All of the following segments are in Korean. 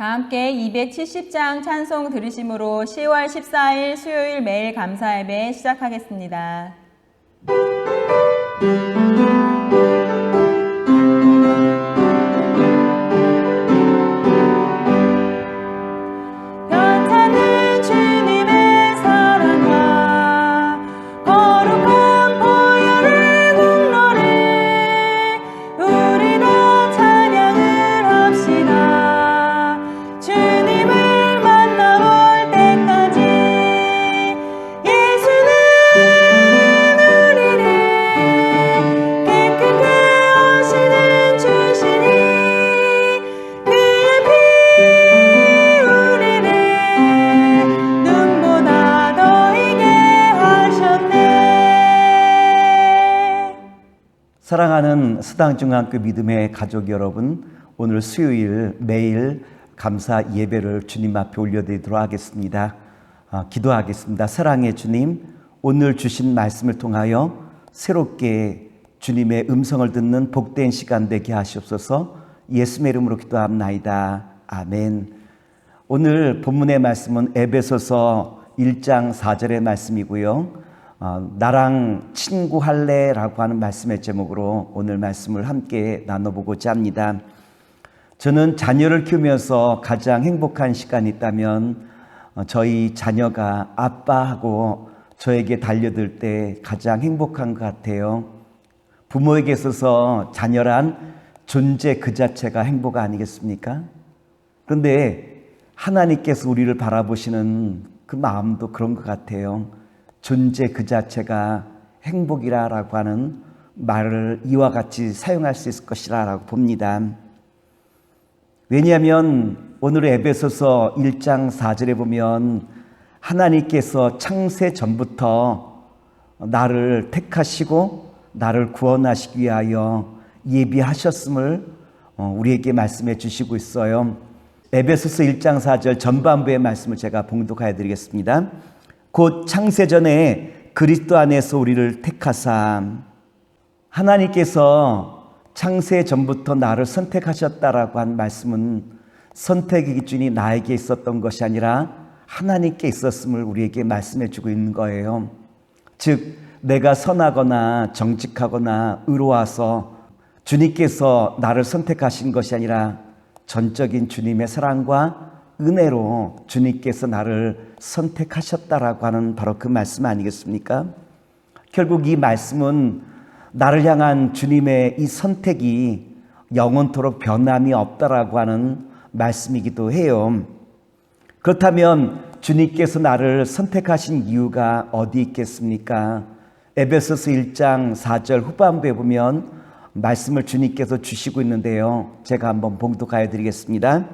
다 함께 270장 찬송 들으심으로 10월 14일 수요일 매일 감사 예배 시작하겠습니다. 사랑하는 수당중앙교 믿음의 가족 여러분, 오늘 수요일 매일 감사 예배를 주님 앞에 올려드리도록 하겠습니다. 기도하겠습니다. 사랑의 주님, 오늘 주신 말씀을 통하여 새롭게 주님의 음성을 듣는 복된 시간 되게 하시옵소서. 예수의 이름으로 기도합나이다. 아멘. 오늘 본문의 말씀은 에베소서 1장 4절의 말씀이고요. 나랑 친구할래? 라고 하는 말씀의 제목으로 오늘 말씀을 함께 나눠보고자 합니다. 저는 자녀를 키우면서 가장 행복한 시간이 있다면 저희 자녀가 아빠하고 저에게 달려들 때 가장 행복한 것 같아요. 부모에게 있어서 자녀란 존재 그 자체가 행복 아니겠습니까? 그런데 하나님께서 우리를 바라보시는 그 마음도 그런 것 같아요. 존재 그 자체가 행복이라고 하는 말을 이와 같이 사용할 수 있을 것이라고 봅니다. 왜냐하면 오늘 에베소서 1장 4절에 보면 하나님께서 창세 전부터 나를 택하시고 나를 구원하시기 위하여 예비하셨음을 우리에게 말씀해 주시고 있어요. 에베소서 1장 4절 전반부의 말씀을 제가 봉독하여 드리겠습니다. 곧 창세전에 그리스도 안에서 우리를 택하사, 하나님께서 창세 전부터 나를 선택하셨다라고 한 말씀은 선택의 기준이 나에게 있었던 것이 아니라 하나님께 있었음을 우리에게 말씀해 주고 있는 거예요. 즉 내가 선하거나 정직하거나 의로워서 주님께서 나를 선택하신 것이 아니라 전적인 주님의 사랑과 은혜로 주님께서 나를 선택하셨다라고 하는 바로 그 말씀 아니겠습니까? 결국 이 말씀은 나를 향한 주님의 이 선택이 영원토록 변함이 없다라고 하는 말씀이기도 해요. 그렇다면 주님께서 나를 선택하신 이유가 어디 있겠습니까? 에베소서 1장 4절 후반부에 보면 말씀을 주님께서 주시고 있는데요. 제가 한번 봉독하여 드리겠습니다.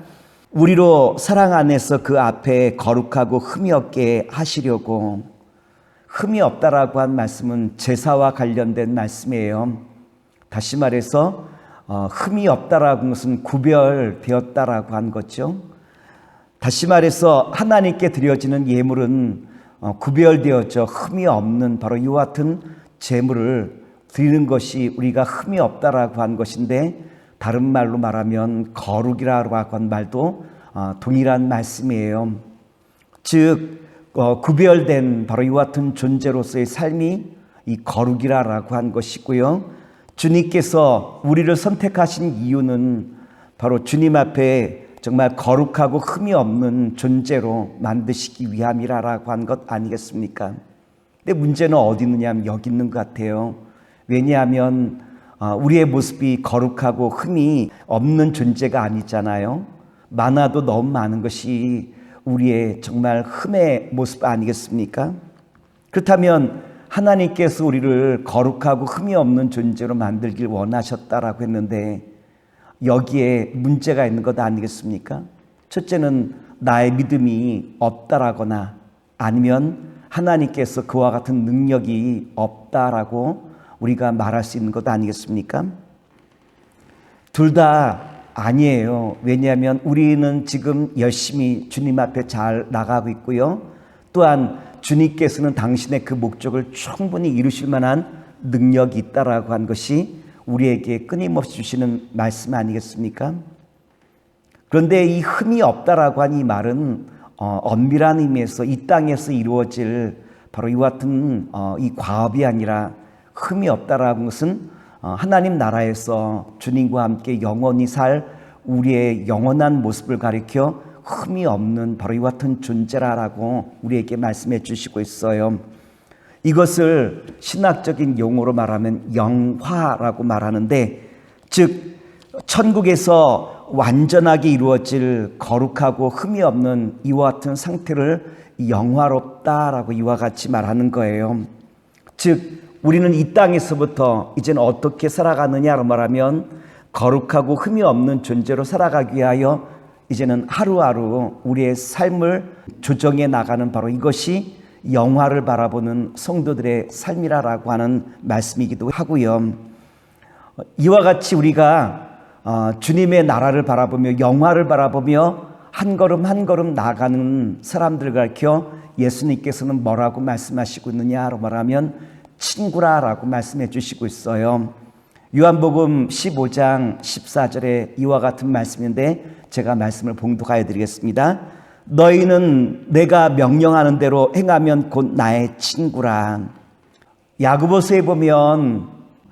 우리로 사랑 안에서 그 앞에 거룩하고 흠이 없게 하시려고. 흠이 없다라고 한 말씀은 제사와 관련된 말씀이에요. 다시 말해서 흠이 없다라고 한 것은 구별되었다라고 한 거죠. 다시 말해서 하나님께 드려지는 예물은 구별되어져 흠이 없는 바로 이와 같은 제물을 드리는 것이 우리가 흠이 없다라고 한 것인데, 다른 말로 말하면 거룩이라고 한 말도 동일한 말씀이에요. 즉 구별된 바로 이와 같은 존재로서의 삶이 이 거룩이라고 한 것이고요. 주님께서 우리를 선택하신 이유는 바로 주님 앞에 정말 거룩하고 흠이 없는 존재로 만드시기 위함이라고 한 것 아니겠습니까? 근데 문제는 어디 있느냐면 여기 있는 것 같아요. 왜냐하면 우리의 모습이 거룩하고 흠이 없는 존재가 아니잖아요. 많아도 너무 많은 것이 우리의 정말 흠의 모습 아니겠습니까? 그렇다면 하나님께서 우리를 거룩하고 흠이 없는 존재로 만들길 원하셨다라고 했는데 여기에 문제가 있는 것 아니겠습니까? 첫째는 나의 믿음이 없다라거나 아니면 하나님께서 그와 같은 능력이 없다라고 우리가 말할 수 있는 것 아니겠습니까? 둘 다 아니에요. 왜냐하면 우리는 지금 열심히 주님 앞에 잘 나가고 있고요. 또한 주님께서는 당신의 그 목적을 충분히 이루실 만한 능력이 있다라고 한 것이 우리에게 끊임없이 주시는 말씀 아니겠습니까? 그런데 이 흠이 없다라고 한 이 말은 엄밀한 의미에서 이 땅에서 이루어질 바로 이와 같은 이 과업이 아니라 흠이 없다라는 것은 하나님 나라에서 주님과 함께 영원히 살 우리의 영원한 모습을 가리켜 흠이 없는 바로 이와 같은 존재라라고 우리에게 말씀해 주시고 있어요. 이것을 신학적인 용어로 말하면 영화라고 말하는데, 즉 천국에서 완전하게 이루어질 거룩하고 흠이 없는 이와 같은 상태를 영화롭다라고 이와 같이 말하는 거예요. 즉 우리는 이 땅에서부터 이제는 어떻게 살아가느냐로 말하면 거룩하고 흠이 없는 존재로 살아가기 위하여 이제는 하루하루 우리의 삶을 조정해 나가는 바로 이것이 영화를 바라보는 성도들의 삶이라고 하는 말씀이기도 하고요. 이와 같이 우리가 주님의 나라를 바라보며 영화를 바라보며 한 걸음 한 걸음 나아가는 사람들을 가르쳐 예수님께서는 뭐라고 말씀하시고 있느냐로 말하면 친구라라고 말씀해 주시고 있어요. 요한복음 15장 14절에 이와 같은 말씀인데 제가 말씀을 봉독하여 드리겠습니다. 너희는 내가 명령하는 대로 행하면 곧 나의 친구라. 야고보서에 보면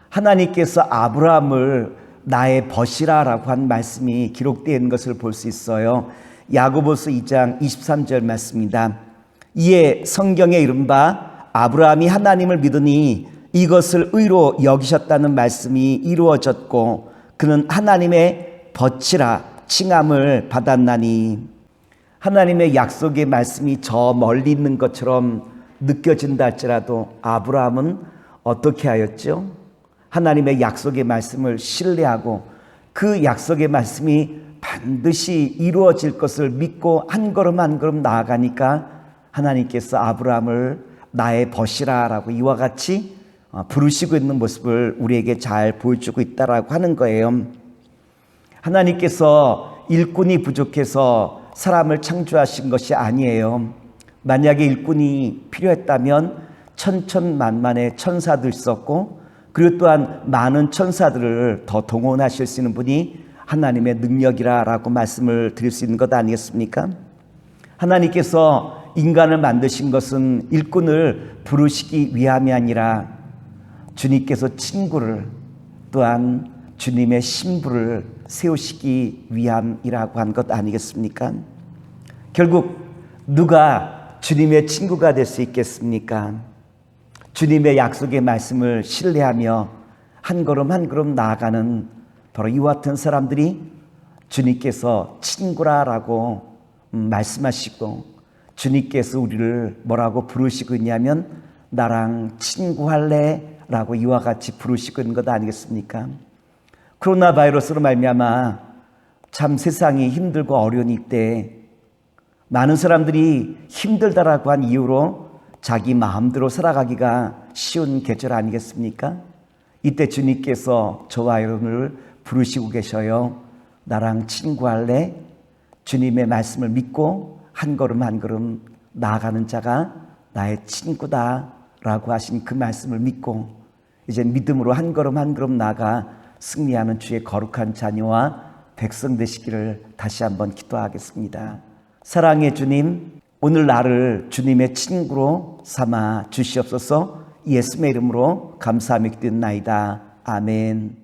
하나님께서 아브라함을 나의 벗이라라고 한 말씀이 기록되어 있는 것을 볼 수 있어요. 야고보서 2장 23절 말씀입니다. 이에 성경에 이른바 아브라함이 하나님을 믿으니 이것을 의로 여기셨다는 말씀이 이루어졌고 그는 하나님의 벗이라 칭함을 받았나니. 하나님의 약속의 말씀이 저 멀리 있는 것처럼 느껴진다 할지라도 아브라함은 어떻게 하였죠? 하나님의 약속의 말씀을 신뢰하고 그 약속의 말씀이 반드시 이루어질 것을 믿고 한 걸음 한 걸음 나아가니까 하나님께서 아브라함을 나의 벗이라라고 이와 같이 부르시고 있는 모습을 우리에게 잘 보여주고 있다라고 하는 거예요. 하나님께서 일꾼이 부족해서 사람을 창조하신 것이 아니에요. 만약에 일꾼이 필요했다면 천천만만의 천사도 있었고 그리고 또한 많은 천사들을 더 동원하실 수 있는 분이 하나님의 능력이라고 말씀을 드릴 수 있는 것 아니겠습니까? 하나님께서 인간을 만드신 것은 일꾼을 부르시기 위함이 아니라 주님께서 친구를 또한 주님의 신부를 세우시기 위함이라고 한 것 아니겠습니까? 결국 누가 주님의 친구가 될 수 있겠습니까? 주님의 약속의 말씀을 신뢰하며 한 걸음 한 걸음 나아가는 바로 이와 같은 사람들이 주님께서 친구라라고 말씀하시고 주님께서 우리를 뭐라고 부르시고 있냐면 나랑 친구할래? 라고 이와 같이 부르시고 있는 것 아니겠습니까? 코로나 바이러스로 말미암아 참 세상이 힘들고 어려운 이때 많은 사람들이 힘들다라고 한 이유로 자기 마음대로 살아가기가 쉬운 계절 아니겠습니까? 이때 주님께서 저와 여러분을 부르시고 계셔요. 나랑 친구할래? 주님의 말씀을 믿고 한 걸음 한 걸음 나아가는 자가 나의 친구다라고 하신 그 말씀을 믿고 이제 믿음으로 한 걸음 한 걸음 나아가 승리하는 주의 거룩한 자녀와 백성 되시기를 다시 한번 기도하겠습니다. 사랑의 주님, 오늘 나를 주님의 친구로 삼아 주시옵소서. 예수의 이름으로 감사하며 기도했나이다. 아멘.